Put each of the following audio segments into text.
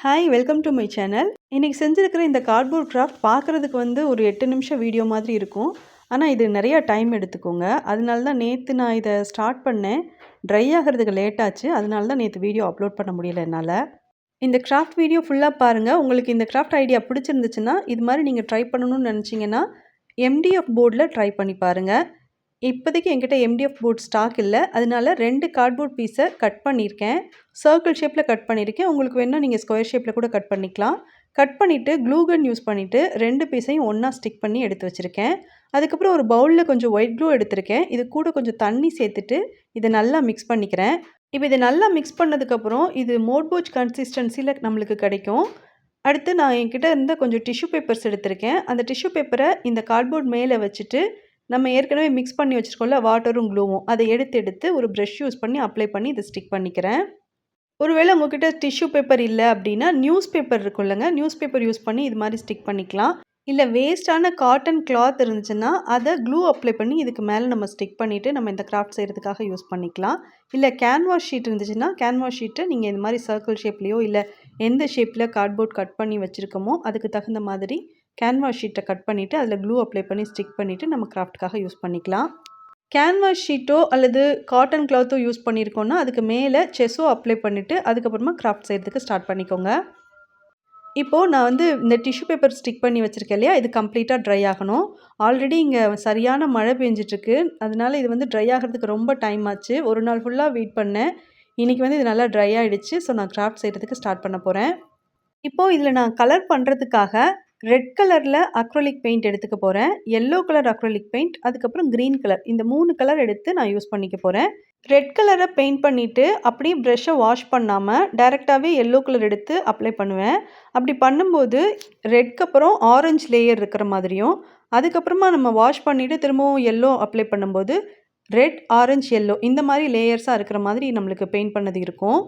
Hi welcome to my channel. இன்றைக்கி செஞ்சுருக்கிற இந்த cardboard craft பார்க்குறதுக்கு ஒரு 8 நிமிஷம் வீடியோ மாதிரி இருக்கும். ஆனால் இது நிறையா டைம் எடுத்துக்கோங்க. அதனால தான் நேற்று நான் இதை ஸ்டார்ட் பண்ணேன். ட்ரை ஆகிறதுக்கு லேட் ஆச்சு. அதனால தான் நேற்று வீடியோ அப்லோட் பண்ண முடியல என்னால். இந்த கிராஃப்ட் வீடியோ ஃபுல்லாக பாருங்கள். உங்களுக்கு இந்த கிராஃப்ட் ஐடியா பிடிச்சிருந்துச்சுன்னா இது மாதிரி நீங்கள் ட்ரை பண்ணணும்னு நினச்சிங்கன்னா MDF போர்டில் ட்ரை பண்ணி பாருங்கள். இப்போதைக்கு என்கிட்ட MDF போர்ட் ஸ்டாக் இல்லை. அதனால 2 கார்ட்போர்ட் பீஸை கட் பண்ணியிருக்கேன். சர்க்கிள் ஷேப்பில் கட் பண்ணியிருக்கேன். உங்களுக்கு வேணும்னா நீங்கள் ஸ்கொயர் ஷேப்பில் கூட கட் பண்ணிக்கலாம். கட் பண்ணிவிட்டு க்ளூ கன் யூஸ் பண்ணிவிட்டு 2 பீஸையும் ஒன்றா ஸ்டிக் பண்ணி எடுத்து வச்சுருக்கேன். அதுக்கப்புறம் ஒரு பவுலில் கொஞ்சம் ஒயிட் க்ளூ எடுத்திருக்கேன். இது கூட கொஞ்சம் தண்ணி சேர்த்துட்டு இதை நல்லா மிக்ஸ் பண்ணிக்கிறேன். இப்போ இதை நல்லா மிக்ஸ் பண்ணதுக்கப்புறம் இது மோட்போஜ் கன்சிஸ்டன்சியில் நம்மளுக்கு கிடைக்கும். அடுத்து நான் என்கிட்ட இருந்த கொஞ்சம் டிஷ்யூ பேப்பர்ஸ் எடுத்திருக்கேன். அந்த டிஷ்யூ பேப்பரை இந்த கார்ட்போர்ட் மேலே வச்சுட்டு நம்ம ஏற்கனவே மிக்ஸ் பண்ணி வச்சுருக்கோம்ல வாட்டரும் க்ளூவும், அதை எடுத்து ஒரு ப்ரஷ் யூஸ் பண்ணி அப்ளை பண்ணி இதை ஸ்டிக் பண்ணிக்கிறேன். ஒருவேளை உங்ககிட்ட டிஷ்யூ பேப்பர் இல்லை அப்படின்னா நியூஸ் பேப்பர் இருக்குல்லங்க, நியூஸ் பேப்பர் யூஸ் பண்ணி இது மாதிரி ஸ்டிக் பண்ணிக்கலாம். இல்லை வேஸ்ட்டான காட்டன் கிளாத் இருந்துச்சுன்னா அதை க்ளூ அப்ளை பண்ணி இதுக்கு மேலே நம்ம ஸ்டிக் பண்ணிவிட்டு நம்ம இந்த கிராஃப்ட் செய்கிறதுக்காக யூஸ் பண்ணிக்கலாம். இல்லை கேன்வாஸ் ஷீட் இருந்துச்சுன்னா கேன்வாஸ் ஷீட்டை நீங்கள் இது மாதிரி சர்க்கிள் ஷேப்லேயோ இல்லை எந்த ஷேப்பில் கார்ட்போர்ட் கட் பண்ணி வச்சுருக்கோமோ அதுக்கு தகுந்த மாதிரி கேன்வாஸ் ஷீட்டை கட் பண்ணிவிட்டு அதில் க்ளூ அப்ளை பண்ணி ஸ்டிக் பண்ணிவிட்டு நம்ம கிராஃப்ட்டுக்காக யூஸ் பண்ணிக்கலாம். கேன்வாஸ் ஷீட்டோ அல்லது காட்டன் கிளாத்தோ யூஸ் பண்ணியிருக்கோன்னா அதுக்கு மேலே செஸ்ஸோ அப்ளை பண்ணிவிட்டு அதுக்கப்புறமா கிராஃப்ட் செய்கிறதுக்கு ஸ்டார்ட் பண்ணிக்கோங்க. இப்போது நான் இந்த டிஷ்யூ பேப்பர் ஸ்டிக் பண்ணி வச்சுருக்கேன் இல்லையா, இது கம்ப்ளீட்டாக ட்ரை ஆகணும். ஆல்ரெடி இங்கே சரியான மழை பெஞ்சிட்ருக்கு. அதனால் இது ட்ரை ஆகிறதுக்கு ரொம்ப டைம் ஆச்சு. ஒரு நாள் ஃபுல்லாக வெயிட் பண்ணேன். இன்றைக்கி இது நல்லா ட்ரை ஆகிடுச்சு. ஸோ நான் கிராஃப்ட் செய்கிறதுக்கு ஸ்டார்ட் பண்ண போகிறேன். இப்போது இதில் நான் கலர் பண்ணுறதுக்காக ரெட் கலரில் அக்ரிலிக் பெயிண்ட் எடுத்துக்க போகிறேன். எல்லோ கலர் அக்ரிலிக் பெயிண்ட், அதுக்கப்புறம் க்ரீன் கலர், இந்த 3 கலர் எடுத்து நான் யூஸ் பண்ணிக்க போகிறேன். ரெட் கலரை பெயிண்ட் பண்ணிவிட்டு அப்படியே ப்ரெஷ்ஷை வாஷ் பண்ணாமல் டைரெக்டாகவே எல்லோ கலர் எடுத்து அப்ளை பண்ணுவேன். அப்படி பண்ணும்போது ரெட்க்கு அப்புறம் ஆரஞ்சு லேயர் இருக்கிற மாதிரியும், அதுக்கப்புறமா நம்ம வாஷ் பண்ணிவிட்டு திரும்பவும் எல்லோ அப்ளை பண்ணும்போது ரெட், ஆரஞ்சு, எல்லோ இந்த மாதிரி லேயர்ஸாக இருக்கிற மாதிரி நம்மளுக்கு பெயிண்ட் பண்ணது இருக்கும்.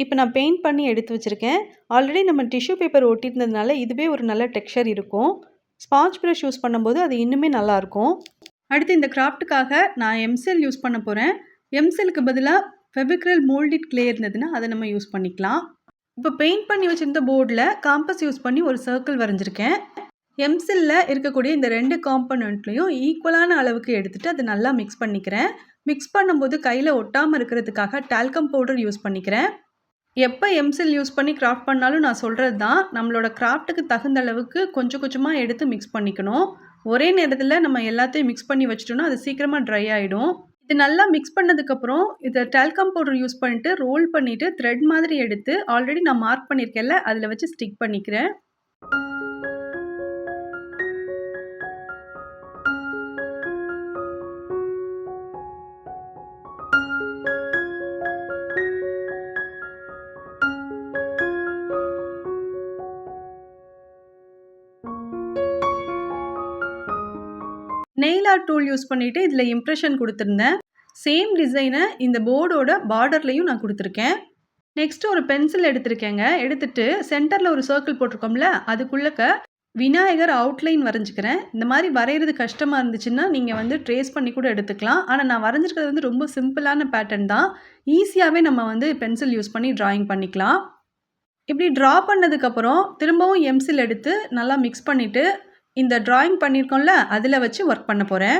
இப்போ நான் பெயிண்ட் பண்ணி எடுத்து வச்சுருக்கேன். ஆல்ரெடி நம்ம டிஷ்யூ பேப்பர் ஒட்டியிருந்ததுனால இதுவே ஒரு நல்ல டெக்ஸ்சர் இருக்கும். ஸ்பாஞ்ச் ப்ரஷ் யூஸ் பண்ணும்போது அது இன்னுமே நல்லாயிருக்கும். அடுத்து இந்த கிராஃப்ட்டுக்காக நான் எம்செல் யூஸ் பண்ண போகிறேன். எம்செலுக்கு பதிலாக ஃபெவிக்ரில் மோல்டிட் கிளே இருந்ததுன்னா அதை நம்ம யூஸ் பண்ணிக்கலாம். இப்போ பெயிண்ட் பண்ணி வச்சுருந்த போர்டில் காம்பஸ் யூஸ் பண்ணி ஒரு சர்க்கிள் வரைஞ்சிருக்கேன். எம்செல்லில் இருக்கக்கூடிய இந்த 2 காம்பனண்ட்லையும் ஈக்குவலான அளவுக்கு எடுத்துகிட்டு அதை நல்லா மிக்ஸ் பண்ணிக்கிறேன். மிக்ஸ் பண்ணும்போது கையில் ஒட்டாமல் இருக்கிறதுக்காக டால்கம் பவுடர் யூஸ் பண்ணிக்கிறேன். எப்போ எம்செல் யூஸ் பண்ணி கிராஃப்ட் பண்ணாலும் நான் சொல்கிறது தான், நம்மளோட கிராஃப்ட்டுக்கு தகுந்த அளவுக்கு கொஞ்சம் கொஞ்சமாக எடுத்து மிக்ஸ் பண்ணிக்கணும். ஒரே நேரத்தில் நம்ம எல்லாத்தையும் மிக்ஸ் பண்ணி வச்சிட்டோம்னா அது சீக்கிரமாக ட்ரை ஆகிடும். இது நல்லா மிக்ஸ் பண்ணதுக்கப்புறம் இதை டால்கம் பவுடர் யூஸ் பண்ணிவிட்டு ரோல் பண்ணிவிட்டு த்ரெட் மாதிரி எடுத்து ஆல்ரெடி நான் மார்க் பண்ணியிருக்கேன்ல அதில் வச்சு ஸ்டிக் பண்ணிக்கிறேன். நெயில் ஆர்ட் டூல் யூஸ் பண்ணிவிட்டு இதில் இம்ப்ரெஷன் கொடுத்துருந்தேன். சேம் டிசைனை இந்த போர்டோட பார்டர்லையும் நான் கொடுத்துருக்கேன். நெக்ஸ்ட்டு ஒரு பென்சில் எடுத்திருக்கேங்க. எடுத்துகிட்டு சென்டரில் ஒரு சர்க்கிள் போட்டிருக்கோம்ல அதுக்குள்ளக்க விநாயகர் அவுட்லைன் வரைஞ்சிக்கிறேன். இந்த மாதிரி வரைகிறது கஷ்டமாக இருந்துச்சுன்னா நீங்கள் ட்ரேஸ் பண்ணி கூட எடுத்துக்கலாம். ஆனால் நான் வரைஞ்சிருக்கிறது ரொம்ப சிம்பிளான பேட்டர்ன் தான். ஈஸியாகவே நம்ம பென்சில் யூஸ் பண்ணி ட்ராயிங் பண்ணிக்கலாம். இப்படி ட்ரா பண்ணதுக்கப்புறம் திரும்பவும் எம்சில் எடுத்து நல்லா மிக்ஸ் பண்ணிவிட்டு இந்த டிராயிங் பண்ணியிருக்கோம்ல அதில் வச்சு ஒர்க் பண்ண போகிறேன்.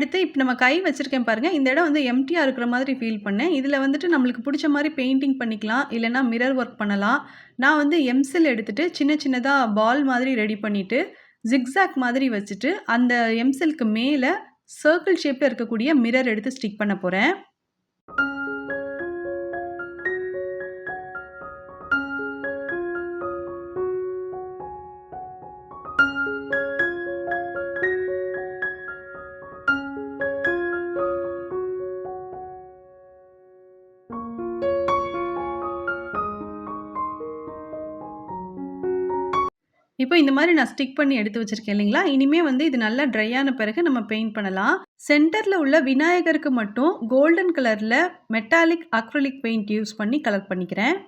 அடுத்து இப்போ நம்ம கை வச்சுருக்கேன் பாருங்கள், இந்த இடம் வந்து எம்ப்டியாக இருக்கிற மாதிரி ஃபீல் பண்ணேன். இதில் வந்துட்டு நம்மளுக்கு பிடிச்ச மாதிரி பெயிண்டிங் பண்ணிக்கலாம், இல்லைனா மிரர் ஒர்க் பண்ணலாம். நான் வந்து எம்சில் எடுத்துகிட்டு சின்ன சின்னதாக பால் மாதிரி ரெடி பண்ணிவிட்டு ஜிக்ஸாக் மாதிரி வச்சுட்டு அந்த எம்சிலுக்கு மேலே சர்க்கிள் ஷேப்பில் இருக்கக்கூடிய மிரர் எடுத்து ஸ்டிக் பண்ண போகிறேன். இப்போ இந்த மாதிரி நான் ஸ்டிக் பண்ணி எடுத்து வச்சிருக்கேன் இல்லைங்களா? இனிமே வந்து இது நல்லா ட்ரை ஆன பிறகு நம்ம பெயிண்ட் பண்ணலாம். சென்டர்ல உள்ள விநாயகருக்கு மட்டும் கோல்டன் கலர்ல மெட்டாலிக் அக்ரிலிக் பெயிண்ட் யூஸ் பண்ணி கலர் பண்ணிக்கிறேன்.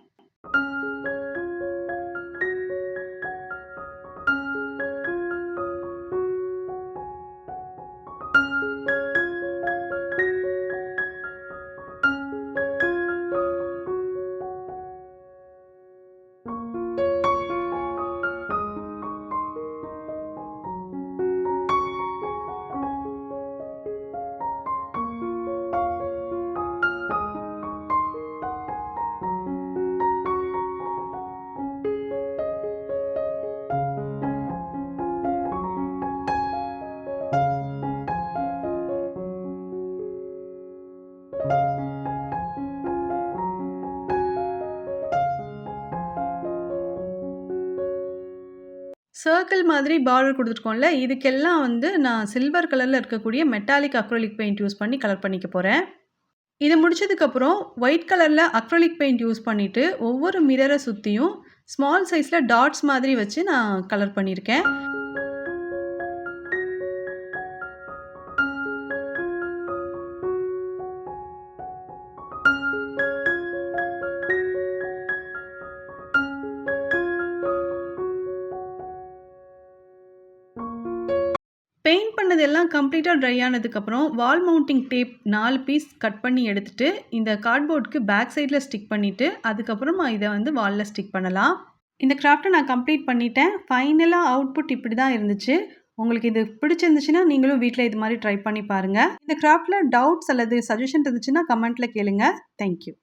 சர்க்கிள் மாதிரி பார்டர் குடுத்துருக்கோம்ல, இதுக்கெல்லாம் வந்து நான் சில்வர் கலர்ல இருக்கக்கூடிய மெட்டாலிக் அக்ரிலிக் பெயிண்ட் யூஸ் பண்ணி கலர் பண்ணிக்க போறேன். இது முடிச்சதுக்கப்புறம் ஒயிட் கலர்ல அக்ரிலிக் பெயிண்ட் யூஸ் பண்ணிட்டு, ஒவ்வொரு மிரர சுத்தியும் ஸ்மால் சைஸ்ல டாட்ஸ் மாதிரி வச்சு நான் கலர் பண்ணியிருக்கேன். பெயிண்ட் பண்ணது எல்லாம் கம்ப்ளீட்டா ட்ரை ஆனதுக்கப்புறம், wall mounting tape 4 piece cut பண்ணி எடுத்துட்டு, இந்த கார்ட்போர்டுக்கு பேக் சைட்ல ஸ்டிக் பண்ணிட்டு, அதுக்கப்புறமா இத வந்து வால்ல ஸ்டிக் பண்ணலாம். இந்த கிராஃப்ட்ட நான் கம்ப்ளீட் பண்ணிட்டேன். ஃபைனலா அவுட்புட் இப்படி தான் இருந்துச்சு. உங்களுக்கு இது பிடிச்சிருந்துச்சுன்னா, நீங்களும் வீட்ல இது மாரி ட்ரை பண்ணி பாருங்க. இந்த கிராஃப்ட்ல டவுட்ஸ் அல்லது சஜஷன் இருந்துச்சுன்னா கமெண்ட்ல கேளுங்க. Thank you.